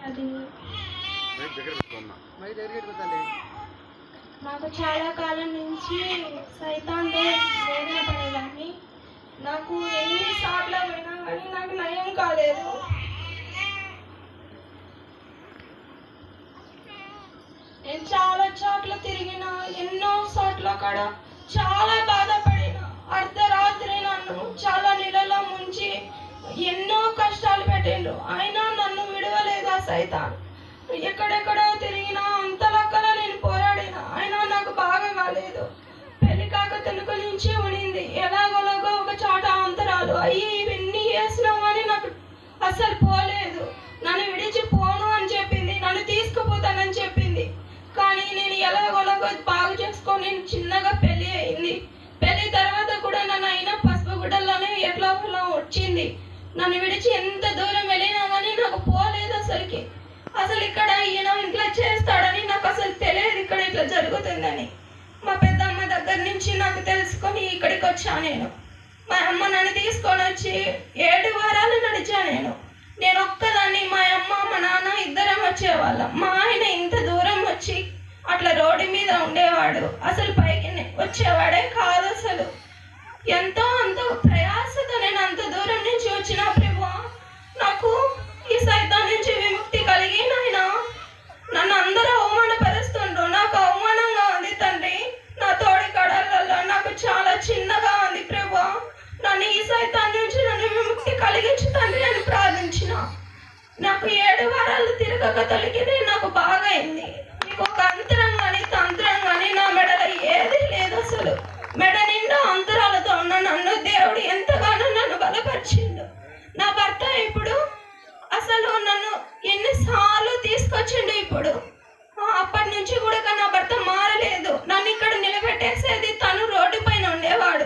అది నాకు చాలా కాలం నుంచి సైతాన్తో వేదన పడేదాన్ని. నాకు ఎన్నిసార్లు పోయినా కానీ నాకు నయం కాలేదు. నేను చాలా చోట్ల తిరిగిన, ఎన్నో చోట్ల అక్కడ చాలా బాధపడిన. అర్ధరాత్రి నన్ను చాలా నీళ్ళలో ముంచి ఎన్నో కష్టాలు పెట్టిండు. అయినా నన్ను విడవలేదు ఆ సైతాన్. ఎక్కడెక్కడో తిరిగినా, అంతలక్కల నేను పోరాడిన, అయినా నాకు బాగా కాలేదు. పెళ్లి కాక తెలుగు నుంచి ఉనింది. ఎలాగోలాగో ఒక చోట అంతరాలు అయ్యి ఇవన్నీ చేసినాం కానీ నాకు అసలు పోలేదు. నన్ను విడిచి పోను అని చెప్పింది, నన్ను తీసుకుపోతానని చెప్పింది. కానీ నేను ఎలాగోలాగో బాగు చేసుకొని చిన్నగా పెళ్లి అయింది. పెళ్లి తర్వాత కూడా నన్ను అయినా పసుపు గుడ్డల్లోనే ఎట్లా వచ్చింది. నన్ను విడిచి ఎంత దూరం వెళ్ళినా కానీ నాకు పోలేదు అసలుకి. అసలు ఇక్కడ ఈయన ఇట్లా చేస్తాడని నాకు అసలు తెలియదు, ఇక్కడ ఇట్లా జరుగుతుందని. మా పెద్దమ్మ దగ్గర నుంచి నాకు తెలుసుకొని ఇక్కడికి వచ్చా నేను. మా అమ్మ నన్ను తీసుకొని వచ్చి 7 వారాలు నడిచా నేను ఒక్కదాన్ని. మా అమ్మ మా నాన్న ఇద్దరం వచ్చేవాళ్ళం. మా ఆయన ఇంత దూరం వచ్చి అట్లా రోడ్డు మీద ఉండేవాడు, అసలు పైకి వచ్చేవాడే కాదు. అసలు ఎంతో ప్రయాసతో నేను అంత దూరం నుంచి వచ్చిన ప్రభువా, నాకు ఈ సైతాన్ నుంచి విముక్తి కలిగి నన్ను అందరూ అవమానపరుస్తుండ్రు. నాకు అవమానంగా ఉంది తండ్రి. నా తోడి కడలలో నాకు చాలా చిన్నగా ఉంది ప్రభువా. నన్ను ఈ సైతాన్ నుంచి నన్ను విముక్తి కలిగించు తండ్రి అని ప్రార్థించిన. నాకు 7 వారాలు తిరగక తొలగితే నాకు బాగా అయింది. నీకు ఒక అంతరం కానీ తంత్రం కానీ నా మెడలో ఏది లేదు. అసలు మెడ నిండా అంతరాలతో ఉన్న నన్ను దేవుడు ఎంతగానో నన్ను బలపరిచిండు. నా భర్త ఇప్పుడు అసలు నన్ను ఎన్నిసార్లు తీసుకొచ్చిండు. ఇప్పుడు అప్పటి నుంచి కూడా నా భర్త మారలేదు. నన్ను ఇక్కడ నిలబెట్టేసేది తను రోడ్డు పైన ఉండేవాడు.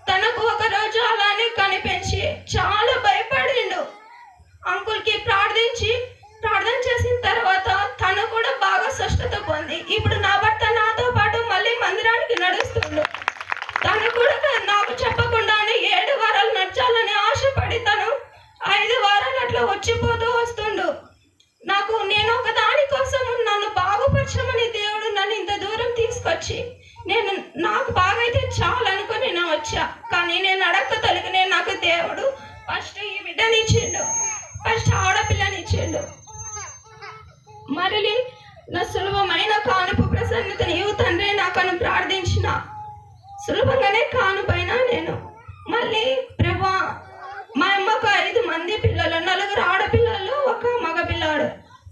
తనకు ఒక రోజు అలానే కనిపించి చాలా భయపడిండు. అంకుల్కి ప్రార్థన చేసిన తర్వాత తను కూడా బాగా స్వస్థత పొంది ఇప్పుడు నా భర్త నాతో పాటు మళ్ళీ మందిరానికి నడుస్తుండు. తను కూడా నాకు చెప్పకుండానే 7 వారాలు నడచాలని ఆశపడి తను 5 వారాలు అట్లా వచ్చిపోతూ వస్తుండు. నేను ఒక దాని కోసం నన్ను బాగుపరచమని దేవుడు నన్ను ఇంత దూరం తీసుకొచ్చి నాకు బాగైతే చాలు అనుకుని నేను వచ్చా. కానీ నేను అడక్క తొలగినే నాకు దేవుడు ఫస్ట్ ఈ బిడ్డనిచ్చిండు, ఫస్ట్ ఆడపిల్లనిచ్చిండు. మరలి నా సులభమైన కానుపు ప్రసన్నతని ఇవ్వు తండ్రి నాకను ప్రార్థించిన. సులభంగానే కానుపైన నేను మళ్ళీ ప్రభా, మా అమ్మకు 5 మంది పిల్లలు, 4 ఆడపిల్లలు, 1 మగ పిల్లాడు.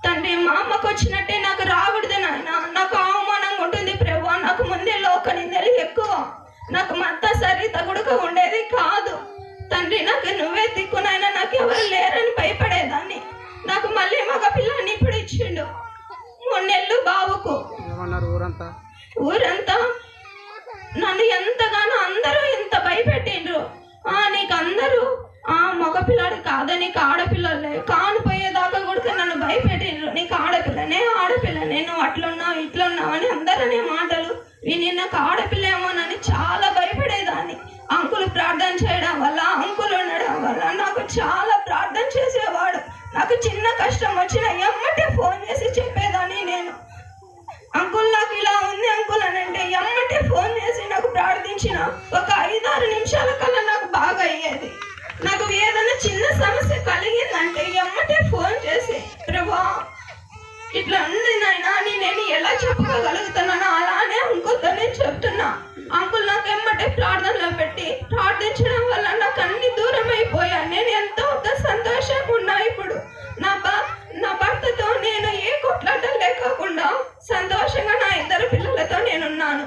తండ్రి మా అమ్మకు వచ్చినట్టే నాకు రాకూడదు నాయన. నాకు అవమానంగా ఉంటుంది ప్రభా. నాకు ముందే లోక నిందలు ఎక్కువ. నాకు మత్త సరి తగుడుగా ఉండేది కాదు తండ్రి. నాకు నువ్వే దిక్కునైనా, నాకు ఎవరు లేరని భయపడేదాన్ని. నాకు మళ్ళీ మగ పిల్లని ఇప్పుడు ఇచ్చిండు. 3 నెలలు బాబుకు. ఊరంతా నన్ను ఎంతగానో అందరూ ఇంత భయపెట్టిండ్రు. నీకు అందరూ మగపిల్లాడు కాదా, నీకు ఆడపిల్లలే కానిపోయేదాకా కూడా నన్ను భయపెట్టిండ్రు. నీకు ఆడపిల్లనే నువ్వు అట్లున్నావు ఇట్లున్నావు అని అందరనే మాటలు విని నాకు ఆడపిల్లేమోనని చాలా భయపడేదాన్ని. అంకులు ప్రార్థన చేయడం వల్ల, అంకులు ఉండడం వల్ల నాకు చాలా ప్రార్థన చేసేవాడు. నాకు చిన్న కష్టం వచ్చిన ఎమ్మటే ఫోన్ చేసి చెప్పేదాన్ని నేను. అంకుల్ నాకు ఇలా ఉంది అంకుల్ అని అంటే ఎమ్మటే ఫోన్ చేసి నాకు ప్రార్థించిన ఒక 5-6 నిమిషాల కల్లా నాకు బాగా అయ్యేది. నాకు ఏదైనా చిన్న సమస్య కలిగిందంటే ఎమ్మటే ఫోన్ చేసి ప్రభా ఇట్లా ఉంది నాయనా అని నేను ఎలా చెప్పుకోగలుగుతున్నానో అలానే అంకుల్తో నేను చెప్తున్నా. అంకుల్ నాకు ఎమ్మటే ప్రార్థనలో పెట్టి ప్రార్థించడం వల్ల నాకు అన్ని దూరం అయిపోయా. నేను ఎంతో సంతోషంగా ఉన్నా. ఇప్పుడు నా భర్తతో నేను ఏ కొట్లాట లేకుండా సంతోషంగా నా 2 పిల్లలతో నేనున్నాను.